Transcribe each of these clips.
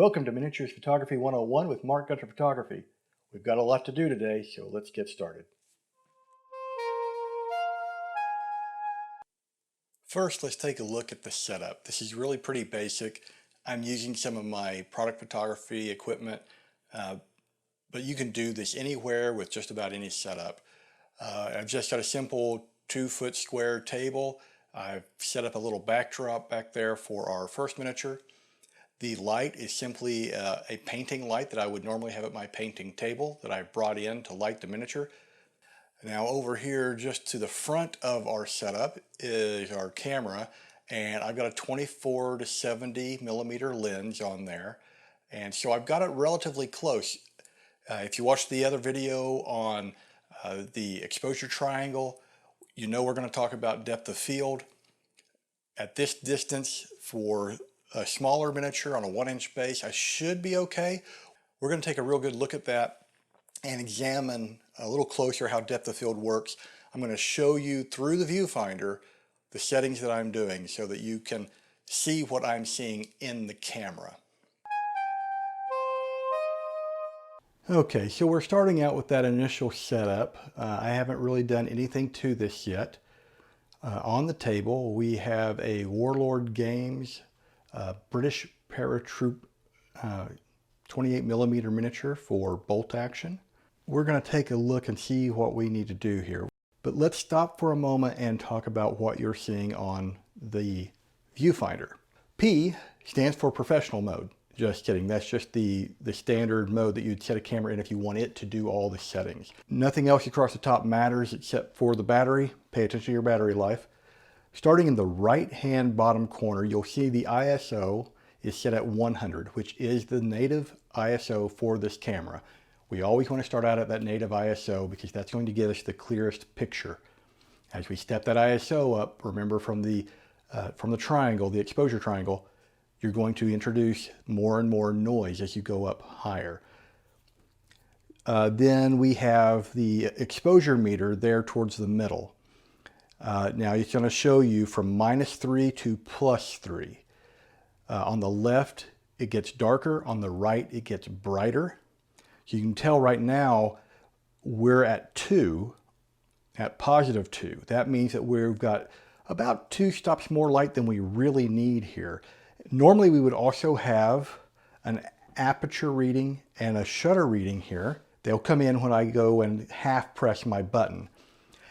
Welcome to Miniatures Photography 101 with Mark Gunter Photography. We've got a lot to do today, so let's get started. First, let's take a look at the setup. This is really pretty basic. I'm using some of my product photography equipment, but you can do this anywhere with just about any setup. I've just got a simple 2-foot square table. I've set up a little backdrop back there for our first miniature. The light is simply a painting light that I would normally have at my painting table that I brought in to light the miniature. Now over here just to the front of our setup is our camera, and I've got a 24 to 70 millimeter lens on there, and so I've got it relatively close. If you watched the other video on the exposure triangle, you know we're going to talk about depth of field. At this distance for a smaller miniature on a 1-inch base, I should be okay. We're going to take a real good look at that and examine a little closer how depth of field works. I'm going to show you through the viewfinder the settings that I'm doing so that you can see what I'm seeing in the camera. Okay, so we're starting out with that initial setup. I haven't really done anything to this yet. On the table we have a Warlord Games British Paratroop 28 millimeter miniature for bolt action. We're going to take a look and see what we need to do here. But let's stop for a moment and talk about what you're seeing on the viewfinder. P stands for professional mode. Just kidding, that's just the standard mode that you'd set a camera in if you want it to do all the settings. Nothing else across the top matters except for the battery. Pay attention to your battery life. Starting in the right-hand bottom corner, you'll see the ISO is set at 100, which is the native ISO for this camera. We always want to start out at that native ISO because that's going to give us the clearest picture. As we step that ISO up, remember from the triangle, the exposure triangle, you're going to introduce more and more noise as you go up higher. Then we have the exposure meter there towards the middle. Now it's going to show you from -3 to +3. On the left it gets darker, on the right it gets brighter. So you can tell right now we're at 2, at +2. That means that we've got about 2 stops more light than we really need here. Normally we would also have an aperture reading and a shutter reading here. They'll come in when I go and half press my button.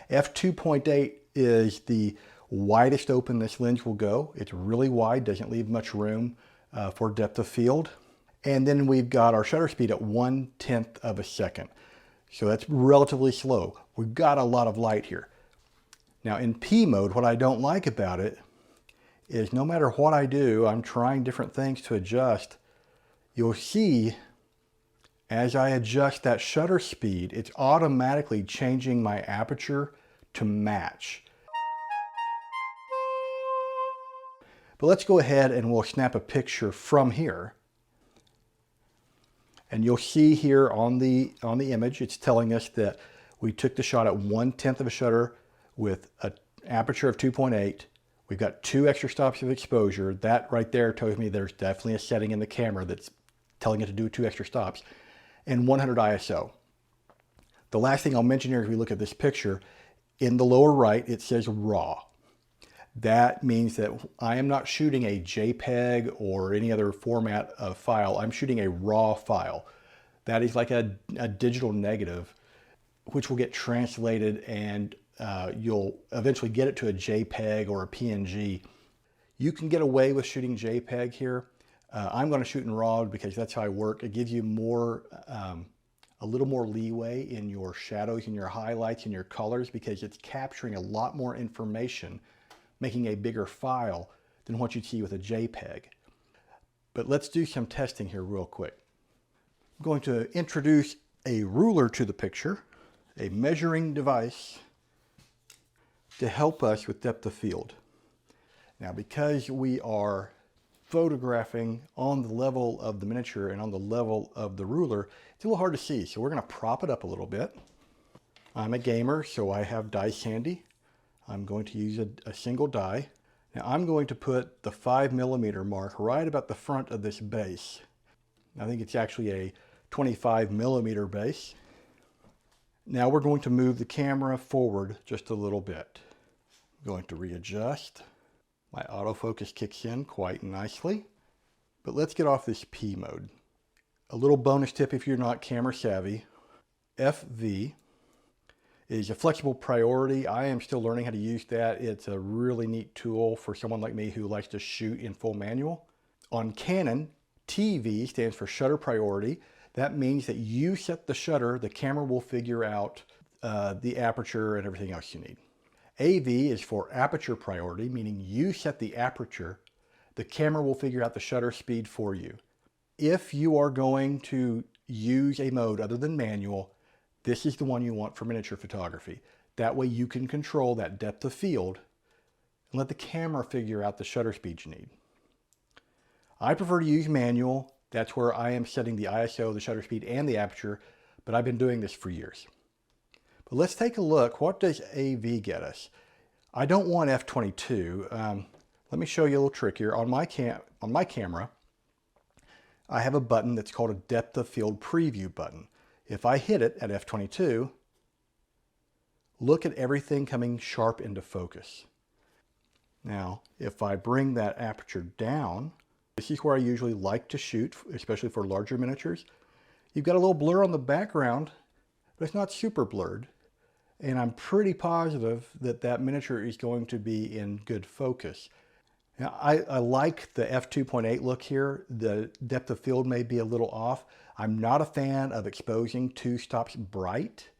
F2.8 is the widest open this lens will go. It's really wide, doesn't leave much room for depth of field. And then we've got our shutter speed at 1/10 of a second. So that's relatively slow. We've got a lot of light here. Now in P mode, what I don't like about it is no matter what I do, I'm trying different things to adjust. You'll see as I adjust that shutter speed, it's automatically changing my aperture to match. But let's go ahead and we'll snap a picture from here. And you'll see here on the image, it's telling us that we took the shot at 1/10 of a shutter with an aperture of 2.8. We've got 2 extra stops of exposure. That right there tells me there's definitely a setting in the camera that's telling it to do 2 extra stops. And 100 ISO. The last thing I'll mention here as we look at this picture, in the lower right it says RAW. That means that I am not shooting a JPEG or any other format of file. I'm shooting a RAW file. That is like a digital negative, which will get translated and you'll eventually get it to a JPEG or a PNG. You can get away with shooting JPEG here. I'm going to shoot in RAW because that's how I work. It gives you more, a little more leeway in your shadows and your highlights and your colors because it's capturing a lot more information, making a bigger file than what you'd see with a JPEG. But let's do some testing here real quick. I'm going to introduce a ruler to the picture, a measuring device to help us with depth of field. Now because we are photographing on the level of the miniature and on the level of the ruler, it's a little hard to see, so we're going to prop it up a little bit. I'm a gamer, so I have dice handy. I'm going to use a single die. Now I'm going to put the 5 millimeter mark right about the front of this base. I think it's actually a 25mm base. Now we're going to move the camera forward just a little bit. I'm going to readjust. My autofocus kicks in quite nicely. But let's get off this P mode. A little bonus tip if you're not camera savvy. FV is a flexible priority. I am still learning how to use that. It's a really neat tool for someone like me who likes to shoot in full manual. On Canon, TV stands for shutter priority. That means that you set the shutter, the camera will figure out the aperture and everything else you need. AV is for aperture priority, meaning you set the aperture, the camera will figure out the shutter speed for you. If you are going to use a mode other than manual, this is the one you want for miniature photography. That way you can control that depth of field and let the camera figure out the shutter speed you need. I prefer to use manual. That's where I am setting the ISO, the shutter speed, and the aperture, but I've been doing this for years. But let's take a look. What does AV get us? I don't want f/22. Let me show you a little trick here. On my camera, I have a button that's called a depth of field preview button. If I hit it at f/22, look at everything coming sharp into focus. Now, if I bring that aperture down, this is where I usually like to shoot, especially for larger miniatures. You've got a little blur on the background, but it's not super blurred. And I'm pretty positive that that miniature is going to be in good focus. Now, I like the f/2.8 look here. The depth of field may be a little off. I'm not a fan of exposing 2 stops bright.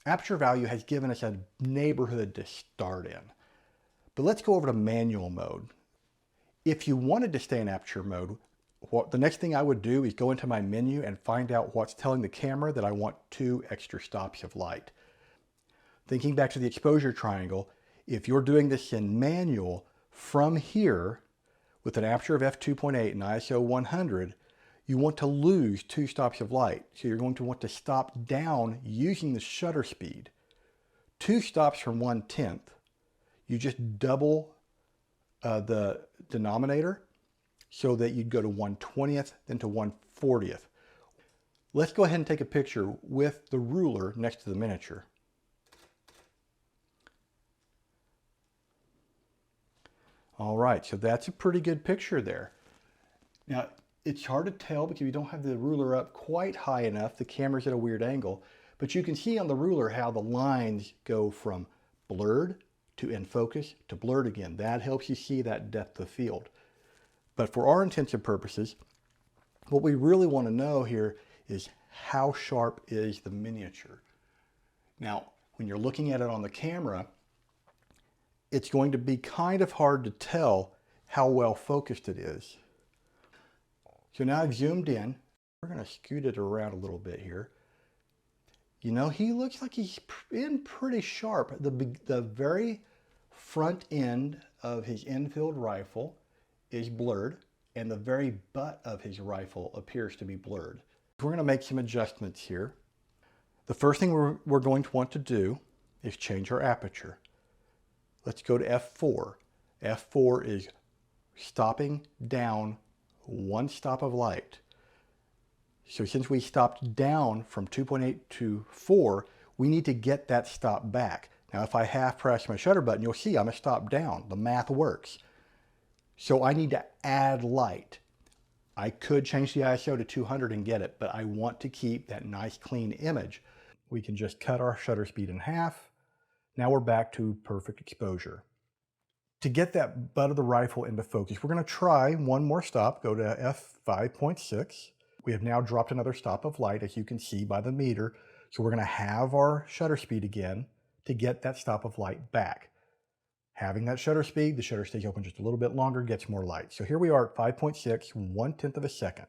Aperture value has given us a neighborhood to start in. But let's go over to manual mode. If you wanted to stay in aperture mode, the next thing I would do is go into my menu and find out what's telling the camera that I want 2 extra stops of light. Thinking back to the exposure triangle, if you're doing this in manual, from here, with an aperture of f/2.8 and ISO 100, you want to lose 2 stops of light. So you're going to want to stop down using the shutter speed. 2 stops from 1/10. You just double the denominator so that you'd go to 1/20th, then to 1/40th. Let's go ahead and take a picture with the ruler next to the miniature. All right, so that's a pretty good picture there. Now, it's hard to tell because you don't have the ruler up quite high enough. The camera's at a weird angle, but you can see on the ruler how the lines go from blurred to in focus to blurred again. That helps you see that depth of field. But for our intents and purposes, what we really want to know here is how sharp is the miniature. Now, when you're looking at it on the camera, it's going to be kind of hard to tell how well focused it is. So now I've zoomed in. We're going to scoot it around a little bit here. You know, he looks like he's in pretty sharp. The very front end of his Enfield rifle is blurred, and the very butt of his rifle appears to be blurred. We're going to make some adjustments here. The first thing we're going to want to do is change our aperture. Let's go to f4. f4 is stopping down 1 stop of light. So since we stopped down from 2.8 to 4, we need to get that stop back. Now if I half press my shutter button, you'll see I'm a stop down. The math works. So I need to add light. I could change the ISO to 200 and get it, but I want to keep that nice clean image. We can just cut our shutter speed in half. Now we're back to perfect exposure. To get that butt of the rifle into focus, we're going to try one more stop, go to f5.6. We have now dropped another stop of light, as you can see by the meter. So we're going to have our shutter speed again to get that stop of light back. Having that shutter speed, the shutter stays open just a little bit longer, gets more light. So here we are at 5.6, 1/10 of a second.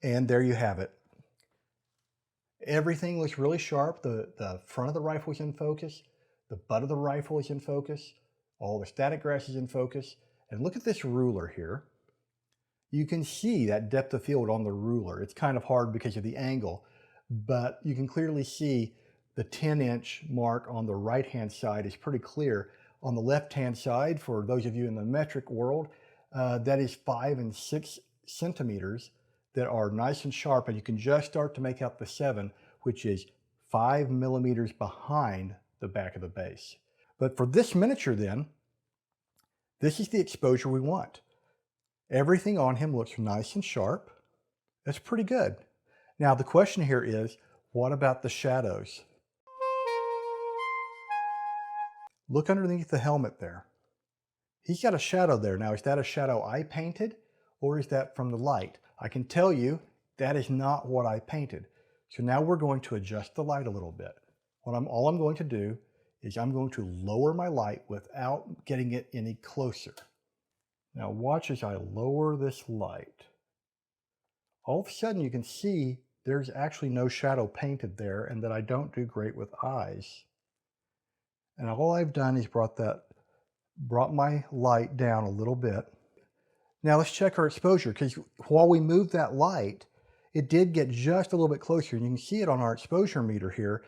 And there you have it. Everything looks really sharp. The front of the rifle is in focus. The butt of the rifle is in focus. All the static grass is in focus. And look at this ruler here. You can see that depth of field on the ruler. It's kind of hard because of the angle, but you can clearly see the 10-inch mark on the right-hand side is pretty clear. On the left-hand side, for those of you in the metric world, that is 5 and 6 centimeters. that are nice and sharp, and you can just start to make out the 7, which is 5 millimeters behind the back of the base. But for this miniature then, this is the exposure we want. Everything on him looks nice and sharp. That's pretty good. Now the question here is, what about the shadows? Look underneath the helmet there. He's got a shadow there. Now, is that a shadow I painted, or is that from the light? I can tell you that is not what I painted. So now we're going to adjust the light a little bit. All I'm going to do is I'm going to lower my light without getting it any closer. Now watch as I lower this light. All of a sudden you can see there's actually no shadow painted there, and that I don't do great with eyes. And all I've done is brought my light down a little bit. Now let's check our exposure, because while we moved that light, it did get just a little bit closer. And you can see it on our exposure meter here.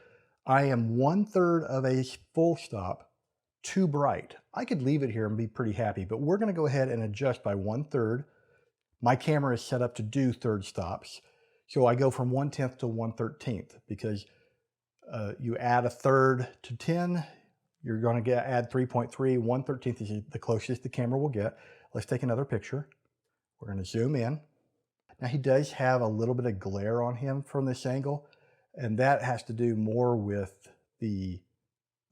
I am 1/3 of a full stop too bright. I could leave it here and be pretty happy, but we're going to go ahead and adjust by 1/3. My camera is set up to do third stops. So I go from 1/10 to 1/13, because you add a third to 10, you're going to add 3.3. 1/13 is the closest the camera will get. Let's take another picture. We're going to zoom in. Now he does have a little bit of glare on him from this angle, and that has to do more with the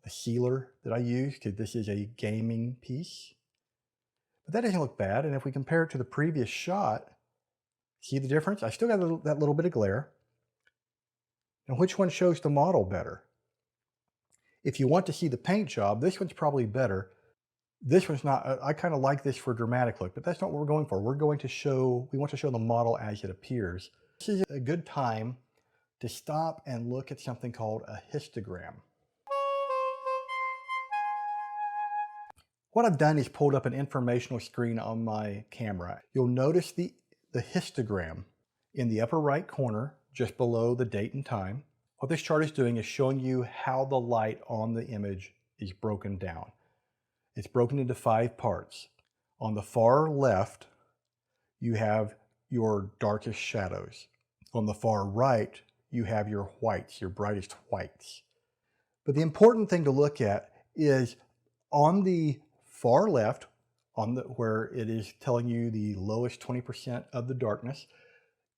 sealer that I use, because this is a gaming piece. But that doesn't look bad, and if we compare it to the previous shot, see the difference? I still got that little bit of glare. Now which one shows the model better? If you want to see the paint job, this one's probably better. This one's not. I kind of like this for a dramatic look, but that's not what we're going for. We want to show the model as it appears. This is a good time to stop and look at something called a histogram. What I've done is pulled up an informational screen on my camera. You'll notice the histogram in the upper right corner, just below the date and time. What this chart is doing is showing you how the light on the image is broken down. It's broken into 5 parts. On the far left, you have your darkest shadows. On the far right, you have your whites, your brightest whites. But the important thing to look at is on the far left, where it is telling you the lowest 20% of the darkness,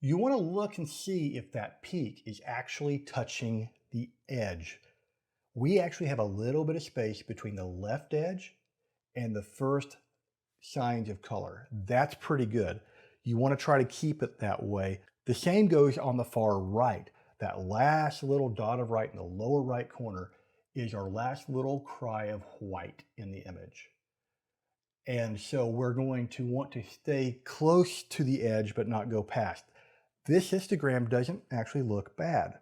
you want to look and see if that peak is actually touching the edge. We actually have a little bit of space between the left edge and the first signs of color. That's pretty good. You want to try to keep it that way. The same goes on the far right. That last little dot of white in the lower right corner is our last little cry of white in the image. And so we're going to want to stay close to the edge but not go past. This histogram doesn't actually look bad.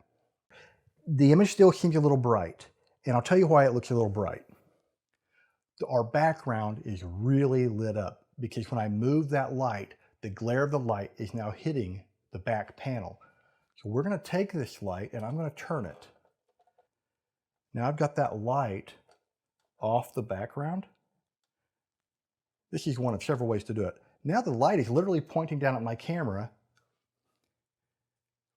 The image still seems a little bright, and I'll tell you why it looks a little bright. Our background is really lit up, because when I move that light, the glare of the light is now hitting the back panel. So we're going to take this light and I'm going to turn it. Now I've got that light off the background. This is one of several ways to do it. Now the light is literally pointing down at my camera,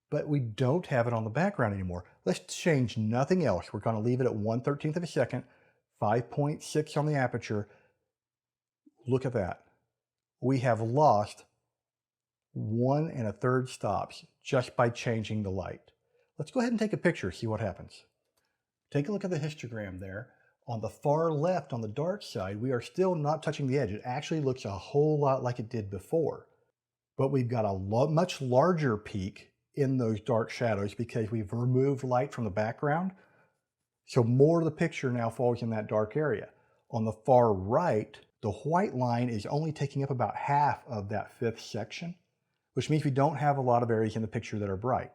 but we don't have it on the background anymore. Let's change nothing else. We're going to leave it at 1/13 of a second, 5.6 on the aperture. Look at that. We have lost 1 1/3 stops just by changing the light. Let's go ahead and take a picture, see what happens. Take a look at the histogram there. On the far left, on the dark side, we are still not touching the edge. It actually looks a whole lot like it did before. But we've got a much larger peak in those dark shadows because we've removed light from the background. So more of the picture now falls in that dark area. On the far right, the white line is only taking up about half of that 5th section, which means we don't have a lot of areas in the picture that are bright.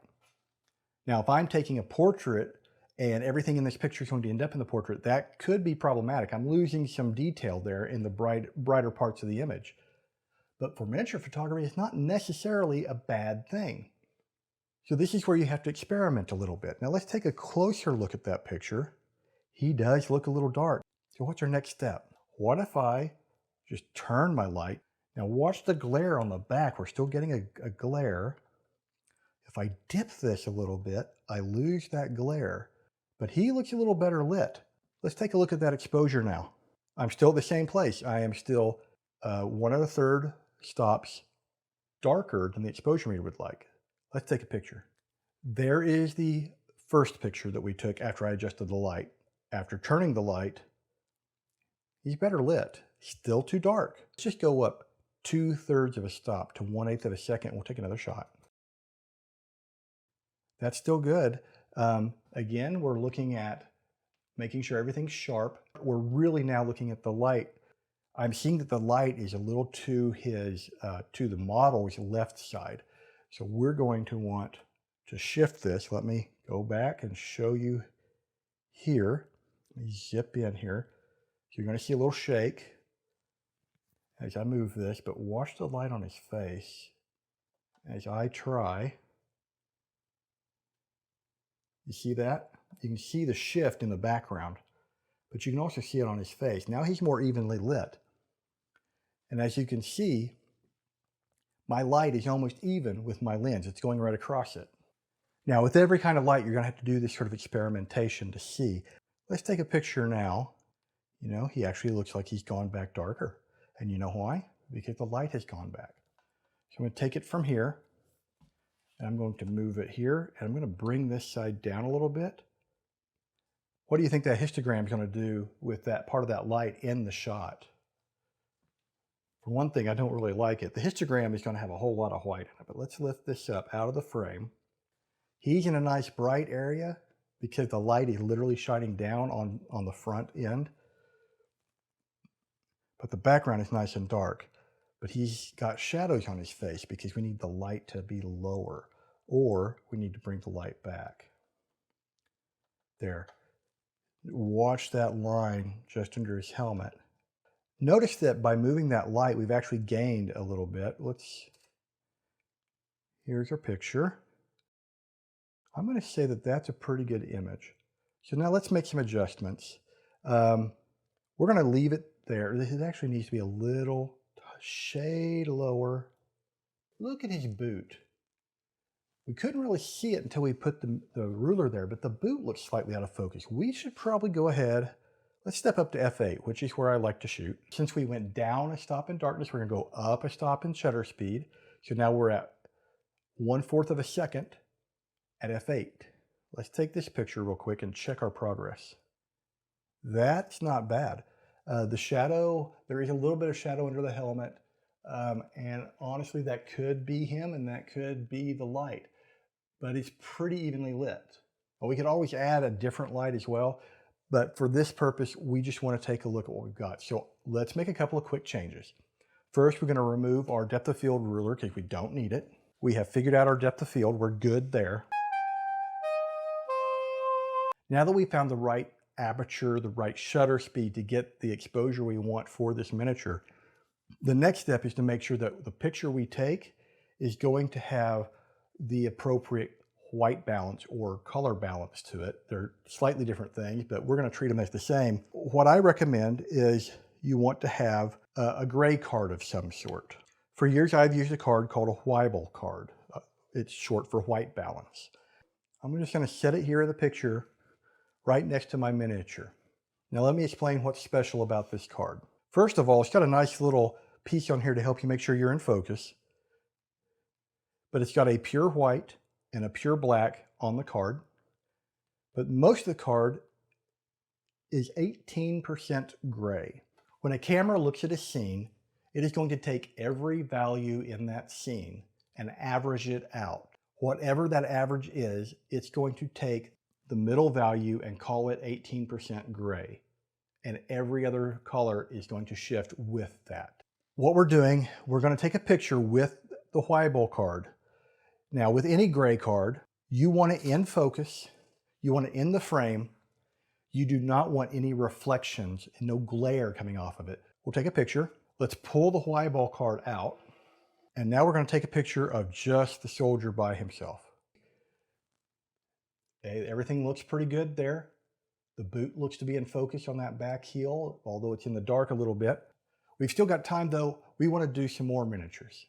Now, if I'm taking a portrait and everything in this picture is going to end up in the portrait, that could be problematic. I'm losing some detail there in the brighter parts of the image. But for miniature photography, it's not necessarily a bad thing. So this is where you have to experiment a little bit. Now let's take a closer look at that picture. He does look a little dark. So what's our next step? What if I just turn my light? Now watch the glare on the back. We're still getting a glare. If I dip this a little bit, I lose that glare, but he looks a little better lit. Let's take a look at that exposure now. I'm still at the same place. I am still 1 1/3 stops darker than the exposure meter would like. Let's take a picture. There is the first picture that we took after I adjusted the light. After turning the light, he's better lit. Still too dark. Let's just go up 2/3 of a stop to 1/8 of a second. We'll take another shot. That's still good. Again, we're looking at making sure everything's sharp. We're really now looking at the light. I'm seeing that the light is a little to the model's left side. So we're going to want to shift this. Let me go back and show you here. Let me zip in here. So you're going to see a little shake as I move this, but watch the light on his face as I try. You see that? You can see the shift in the background, but you can also see it on his face. Now he's more evenly lit. And as you can see, my light is almost even with my lens. It's going right across it. Now with every kind of light, you're going to have to do this sort of experimentation to see. Let's take a picture now. You know, he actually looks like he's gone back darker. And you know why? Because the light has gone back. So I'm going to take it from here, and I'm going to move it here, and I'm going to bring this side down a little bit. What do you think that histogram is going to do with that part of that light in the shot? For one thing, I don't really like it. The histogram is going to have a whole lot of white in it, but let's lift this up out of the frame. He's in a nice bright area because the light is literally shining down on the front end. But the background is nice and dark. But he's got shadows on his face because we need the light to be lower, or we need to bring the light back. There. Watch that line just under his helmet. Notice that by moving that light, we've actually gained a little bit. Here's our picture. I'm going to say that that's a pretty good image. So now let's make some adjustments. We're going to leave it there. This actually needs to be a little shade lower. Look at his boot. We couldn't really see it until we put the ruler there, but the boot looks slightly out of focus. We should probably go ahead. Let's step up to F8, which is where I like to shoot. Since we went down a stop in darkness, we're going to go up a stop in shutter speed. So now we're at 1/4 of a second at F8. Let's take this picture real quick and check our progress. That's not bad. The shadow, there is a little bit of shadow under the helmet. And honestly, that could be him and that could be the light. But it's pretty evenly lit. Well, we could always add a different light as well. But for this purpose, we just want to take a look at what we've got. So let's make a couple of quick changes. First, we're going to remove our depth of field ruler because we don't need it. We have figured out our depth of field. We're good there. Now that we found the right aperture, the right shutter speed to get the exposure we want for this miniature, the next step is to make sure that the picture we take is going to have the appropriate white balance or color balance to it. They're slightly different things, but we're going to treat them as the same. What I recommend is you want to have a gray card of some sort. For years, I've used a card called a Weibel card. It's short for white balance. I'm just going to set it here in the picture right next to my miniature. Now let me explain what's special about this card. First of all, it's got a nice little piece on here to help you make sure you're in focus. But it's got a pure white and a pure black on the card. But most of the card is 18% gray. When a camera looks at a scene, it is going to take every value in that scene and average it out. Whatever that average is, it's going to take the middle value and call it 18% gray. And every other color is going to shift with that. What we're doing, we're going to take a picture with the Weibel card. Now with any gray card, you want it in focus, you want it in the frame, you do not want any reflections and no glare coming off of it. We'll take a picture. Let's pull the Weibel card out. And now we're going to take a picture of just the soldier by himself. Okay, everything looks pretty good there. The boot looks to be in focus on that back heel, although it's in the dark a little bit. We've still got time though. We want to do some more miniatures.